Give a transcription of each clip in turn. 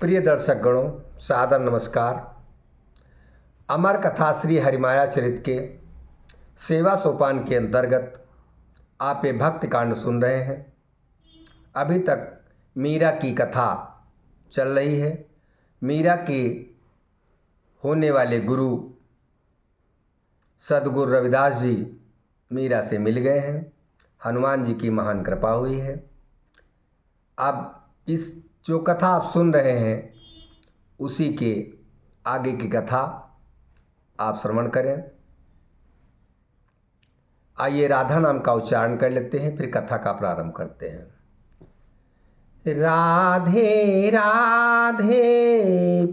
प्रिय दर्शक गणों, सादर नमस्कार। अमर कथा श्री हरिमाया चरित के सेवा सोपान के अंतर्गत आप ये भक्त कांड सुन रहे हैं। अभी तक मीरा की कथा चल रही है। मीरा के होने वाले गुरु सद्गुरु रविदास जी मीरा से मिल गए हैं। हनुमान जी की महान कृपा हुई है। अब इस जो कथा आप सुन रहे हैं उसी के आगे की कथा आप श्रवण करें। आइए राधा नाम का उच्चारण कर लेते हैं, फिर कथा का प्रारंभ करते हैं। राधे राधे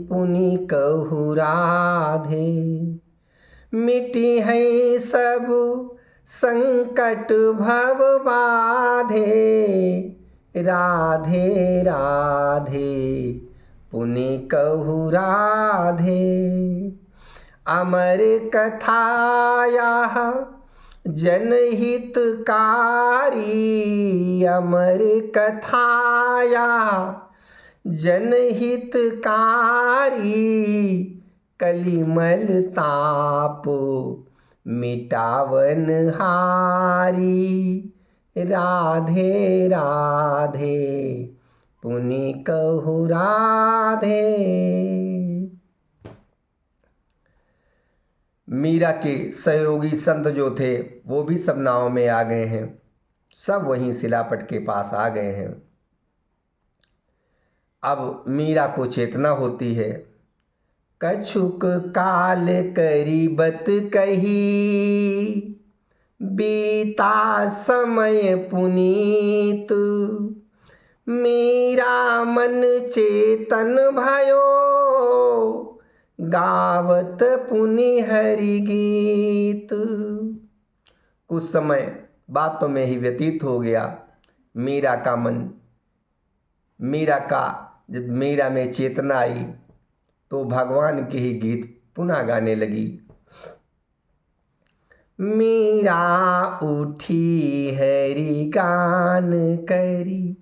पुनि कहु राधे, मिटी है सब संकट भव बाधे। राधे राधे पुनि कहु राधे, अमर कथाया जनहितकारी। अमर कथाया जनहितकारी, कलिमल ताप मिटावन हारी। राधे राधे पुनि कहु राधे। मीरा के सहयोगी संत जो थे वो भी सब नाव में आ गए हैं। सब वहीं सिलापट के पास आ गए हैं। अब मीरा को चेतना होती है। कछुक काल करीबत कही, बीता समय पुनीत। मीरा मन चेतन भयो, गावत पुनि हरि गीत। कुछ समय बातों में ही व्यतीत हो गया। जब मीरा में चेतना आई तो भगवान के ही गीत पुनः गाने लगी। मीरा उठी हरि गान करी,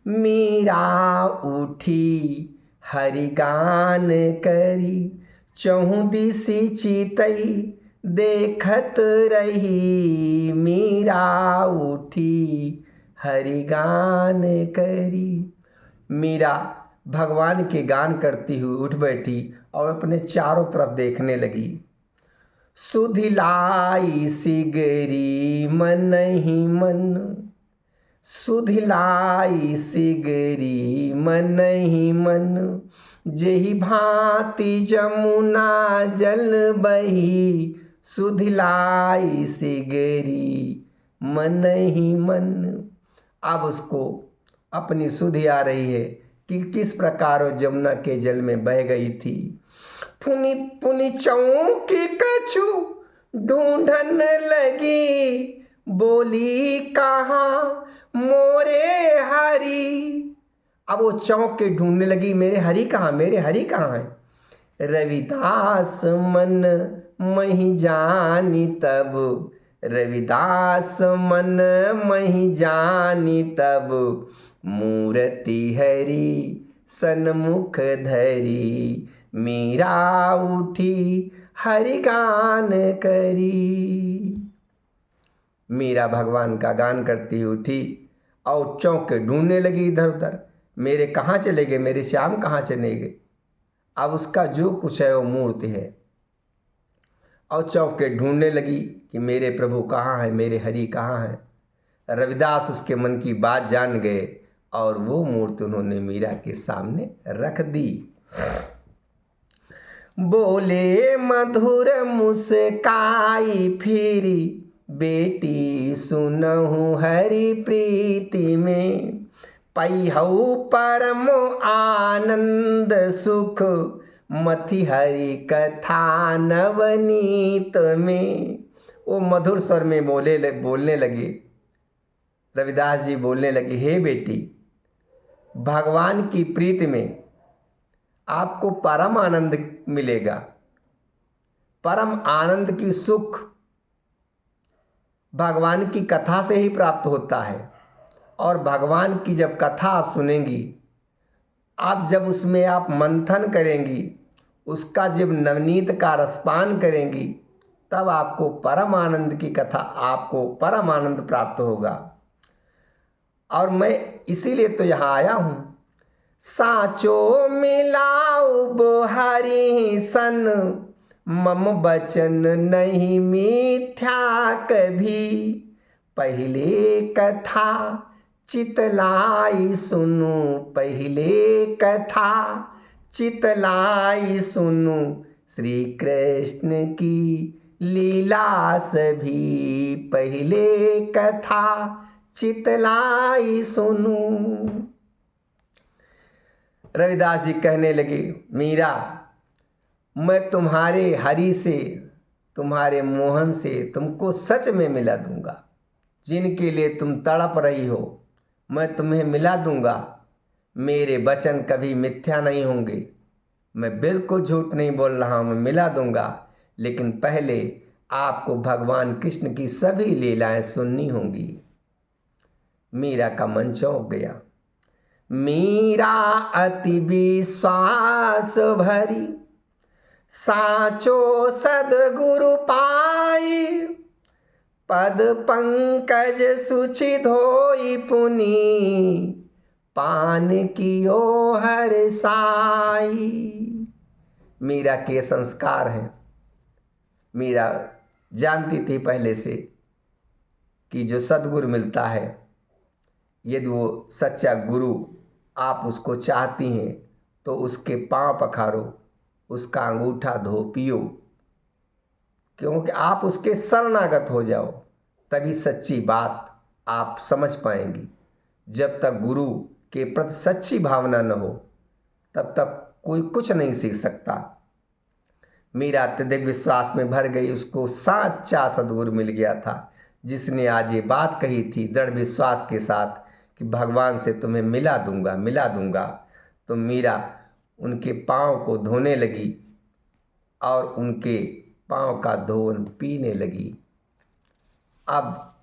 मीरा उठी हरि गान करी। चहुँ दिसि चितई देखत रही, मीरा उठी हरि गान करी। मीरा भगवान के गान करती हुई उठ बैठी और अपने चारों तरफ देखने लगी। सुधिलाई सिगरी मन ही मन, सुधिलाई सिगरी मन ही मन। जेहि भांति जमुना जल बही, सुधिलाई सिगरी मन ही मन। अब उसको अपनी सुधि आ रही है कि किस प्रकार वो जमुना के जल में बह गई थी। पुनि पुनि चौकी कछु ढूंढन लगी, बोली कहाँ मोरे हरि। अब वो चौंक के ढूंढने लगी, मेरे हरि कहाँ, मेरे हरि कहाँ है। रविदास मन महि जानी तब, रविदास मन महि जानी तब। मूर्ति हरि सन्मुख धरी, मीरा उठी हरि गान करी। मीरा भगवान का गान करती उठी और चौंक के ढूंढने लगी इधर उधर। मेरे कहाँ चले गए, मेरे श्याम कहाँ चले गए। अब उसका जो कुछ है वो मूर्ति है और चौंक के ढूंढने लगी कि मेरे प्रभु कहाँ है, मेरे हरि कहाँ है। रविदास उसके मन की बात जान गए और वो मूर्ति उन्होंने मीरा के सामने रख दी। बोले मधुर मुस्काई फिरी, बेटी सुनहु हरि प्रीति में। पैहु परम आनंद सुख, मथि हरि कथा नवनीत में। वो मधुर स्वर में बोलने लगे। रविदास जी बोलने लगे, हे बेटी, भगवान की प्रीति में आपको परम आनंद मिलेगा। परम आनंद की सुख भगवान की कथा से ही प्राप्त होता है। और भगवान की जब कथा आप सुनेंगी आप जब उसमें आप मंथन करेंगी, उसका जब नवनीत का रसपान करेंगी, तब आपको परम आनंद की कथा, आपको परम आनंद प्राप्त होगा। और मैं इसीलिए तो यहाँ आया हूँ। साचो मिलाऊ बोहारी सन, मम बचन नहीं मिथ्या कभी। पहले कथा चितलाई सुनु, पहले कथा चितलाई सुनु, श्री कृष्ण की लीला सभी। पहले कथा चितलाई सुनु। रविदास जी कहने लगे, मीरा, मैं तुम्हारे हरि से, तुम्हारे मोहन से तुमको सच में मिला दूंगा। जिनके लिए तुम तड़प रही हो, मैं तुम्हें मिला दूंगा। मेरे वचन कभी मिथ्या नहीं होंगे। मैं बिल्कुल झूठ नहीं बोल रहा हूँ, मैं मिला दूंगा। लेकिन पहले आपको भगवान कृष्ण की सभी लीलाएं सुननी होंगी। मीरा का मन चौंक गया। मीरा अति विश्वास भरी, साचो सदगुरु पाई। पद पंकज सुचि धोई पुनि, पान कियो हर साई। मीरा के संस्कार हैं। मीरा जानती थी पहले से कि जो सदगुरु मिलता है, यदि वो सच्चा गुरु आप उसको चाहती हैं तो उसके पांव पखारो, उसका अंगूठा धो पियो, क्योंकि आप उसके शरणागत हो जाओ, तभी सच्ची बात आप समझ पाएंगी। जब तक गुरु के प्रति सच्ची भावना न हो, तब तक कोई कुछ नहीं सीख सकता। मीरा अत्यधिक विश्वास में भर गई। उसको सच्चा सदगुरु मिल गया था, जिसने आज ये बात कही थी दृढ़ विश्वास के साथ कि भगवान से तुम्हें मिला दूंगा, मिला दूंगा। तो मीरा उनके पाँव को धोने लगी और उनके पाँव का धोन पीने लगी। अब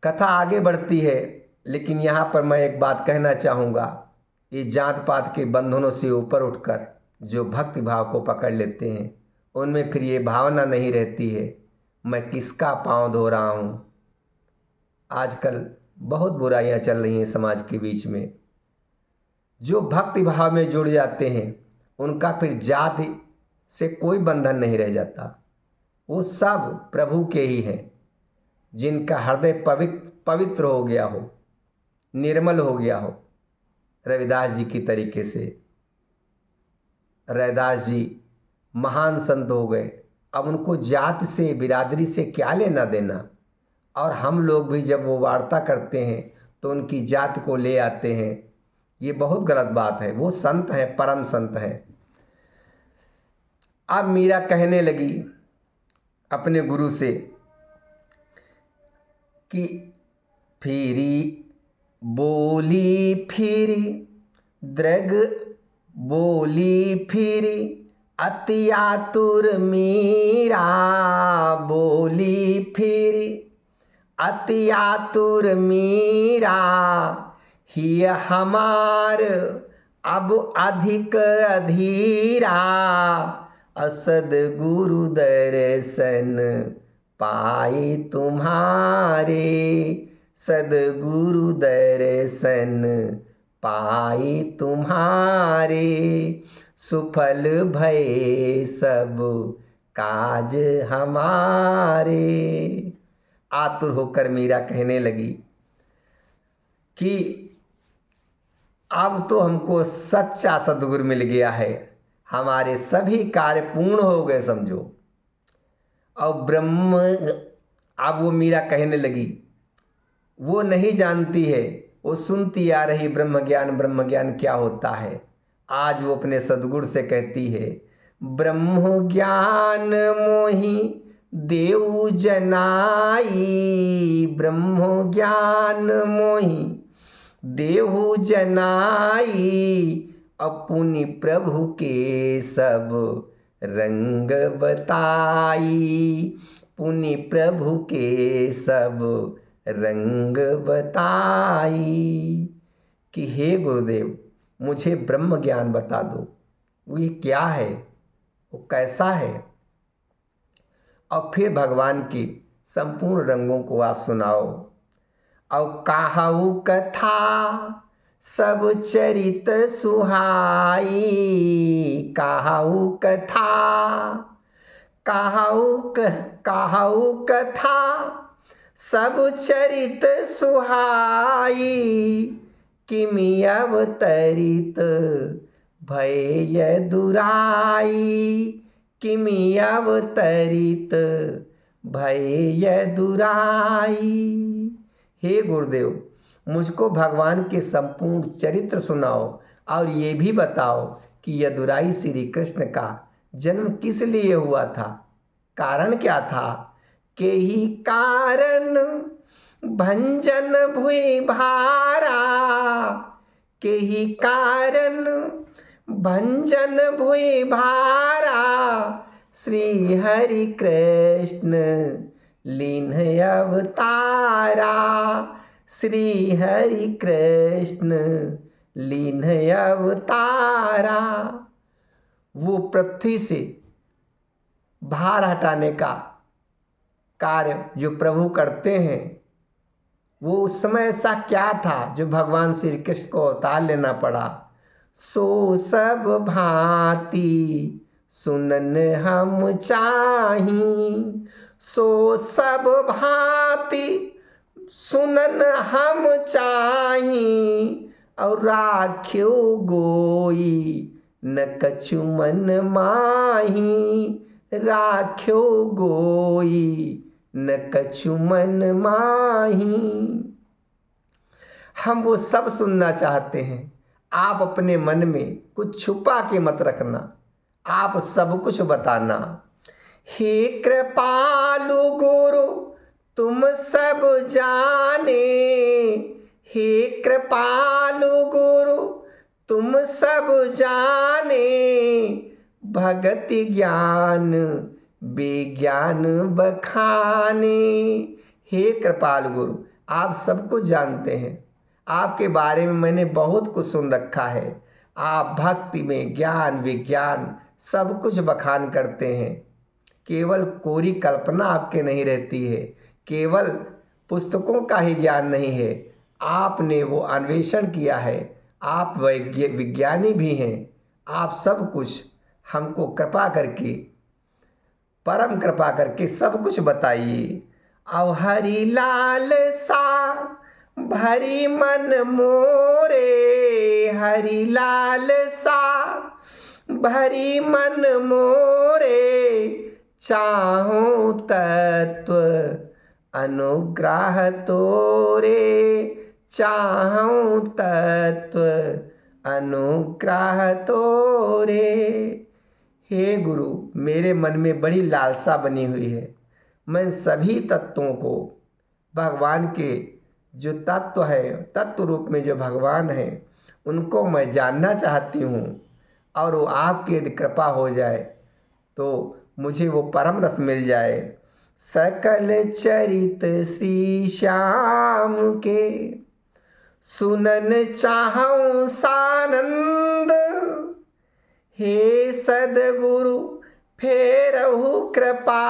कथा आगे बढ़ती है, लेकिन यहाँ पर मैं एक बात कहना चाहूँगा। ये जात पात के बंधनों से ऊपर उठकर जो भक्ति भाव को पकड़ लेते हैं, उनमें फिर ये भावना नहीं रहती है मैं किसका पाँव धो रहा हूँ। आजकल बहुत बुराइयाँ चल रही हैं समाज के बीच में। जो भक्ति भाव में जुड़ जाते हैं, उनका फिर जाति से कोई बंधन नहीं रह जाता। वो सब प्रभु के ही हैं, जिनका हृदय पवित्र हो गया हो, निर्मल हो गया हो। रविदास जी की तरीके से रविदास जी महान संत हो गए। अब उनको जात से, बिरादरी से क्या लेना देना। और हम लोग भी जब वो वार्ता करते हैं तो उनकी जात को ले आते हैं, ये बहुत गलत बात है। वो संत हैं, परम संत हैं। अब मीरा कहने लगी अपने गुरु से कि फिरी बोली फिरी, दृग बोली फिरी, अति आतुर मीरा बोली फिरी, अति आतुर मीरा। ही हमार अब अधिक अधीरा, असद गुरु दर्शन पाई तुम्हारे, सदगुरु दर्शन पाई तुम्हारे। सुफल भये सब काज हमारे। आतुर होकर मीरा कहने लगी कि अब तो हमको सच्चा सदगुरु मिल गया है, हमारे सभी कार्य पूर्ण हो गए समझो। और ब्रह्म, अब वो मीरा कहने लगी, वो नहीं जानती है, वो सुनती आ रही ब्रह्म ज्ञान क्या होता है। आज वो अपने सदगुरु से कहती है, ब्रह्म ज्ञान मोहि देव जनाई, ब्रह्म ज्ञान मोहि देहु जनाई। अपनी प्रभु के सब रंग बताई, पुनि प्रभु के सब रंग बताई। कि हे गुरुदेव, मुझे ब्रह्म ज्ञान बता दो, वो ये क्या है, वो कैसा है। और फिर भगवान की संपूर्ण रंगों को आप सुनाओ। और काहू कथा सब चरित सुहाई, काहू कथा, काहू कथा सब चरित सुहाई, किमि अवतरित भय दुराई, किमि अवतरित भय दुराई। हे गुरुदेव, मुझको भगवान के संपूर्ण चरित्र सुनाओ और ये भी बताओ कि यदुराई श्री कृष्ण का जन्म किस लिए हुआ था, कारण क्या था। के ही कारण भंजन भुइ भारा, के ही कारण भंजन भुइ भारा, श्री हरि कृष्ण लीन अवतारा, श्री हरि कृष्ण लीन अवतारा। वो पृथ्वी से भार हटाने का कार्य जो प्रभु करते हैं, वो उस समय ऐसा क्या था जो भगवान श्री कृष्ण को अवतार लेना पड़ा। सो सब भांति सुनन हम चाही, सो सब भांति सुनन हम चाही, और राख्यो गोई न कछु मन माही, राख्यो गोई न कछु मन माही। हम वो सब सुनना चाहते हैं। आप अपने मन में कुछ छुपा के मत रखना, आप सब कुछ बताना। हे कृपालु गुरु तुम सब जाने, हे कृपालु गुरु तुम सब जाने, भगति ज्ञान विज्ञान बखाने। हे कृपालु गुरु, आप सब कुछ जानते हैं, आपके बारे में मैंने बहुत कुछ सुन रखा है। आप भक्ति में ज्ञान विज्ञान सब कुछ बखान करते हैं। केवल कोरी कल्पना आपके नहीं रहती है, केवल पुस्तकों का ही ज्ञान नहीं है, आपने वो अन्वेषण किया है, आप विज्ञानी भी हैं। आप सब कुछ हमको कृपा करके, परम कृपा करके सब कुछ बताइए। और हरि लाल सा भरी मन मोरे, हरि लाल सा भरी मन मोरे, चाहूं तत्व अनुग्रह तोरे, चाहूं तत्व अनुग्रह तोरे। हे गुरु, मेरे मन में बड़ी लालसा बनी हुई है। मैं सभी तत्वों को, भगवान के जो तत्व है, तत्व रूप में जो भगवान है, उनको मैं जानना चाहती हूँ। और वो आपकी यदि कृपा हो जाए तो मुझे वो परम रस मिल जाए। सकल चरित श्री श्याम के, सुनन चाहूं सानंद, हे सदगुरु फेरहु कृपा,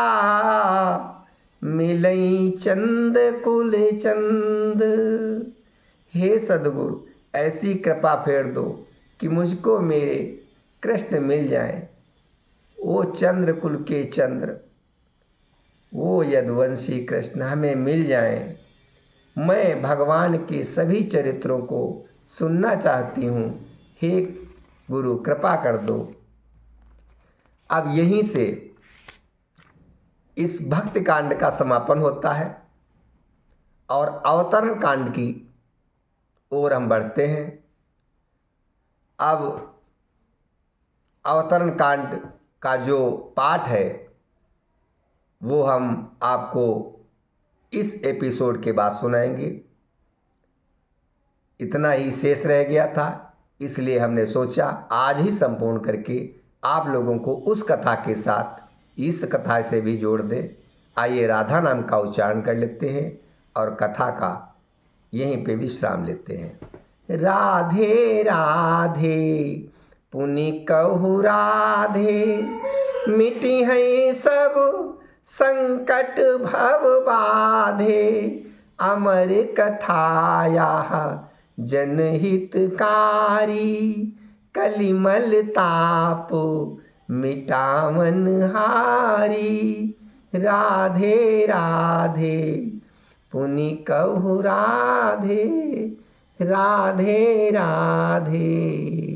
मिलई चंद कुल चंद। हे सदगुरु, ऐसी कृपा फेर दो कि मुझको मेरे कृष्ण मिल जाए, वो चंद्र कुल के चंद्र, वो यदुवंशी कृष्ण हमें मिल जाए। मैं भगवान के सभी चरित्रों को सुनना चाहती हूँ। हे गुरु, कृपा कर दो। अब यहीं से इस भक्ति कांड का समापन होता है और अवतरण कांड की ओर हम बढ़ते हैं। अब अवतरण कांड का जो पाठ है वो हम आपको इस एपिसोड के बाद सुनाएंगे। इतना ही शेष रह गया था, इसलिए हमने सोचा आज ही संपूर्ण करके आप लोगों को उस कथा के साथ इस कथा से भी जोड़ दें। आइए राधा नाम का उच्चारण कर लेते हैं और कथा का यहीं पे विश्राम लेते हैं। राधे राधे पुनि कहु राधे, मिटी है सब संकट भव बाधे, अमर कथाया जनहितकारी, कलिमल ताप मिटावन हारी। राधे राधे पुनि कहु राधे, राधे राधे।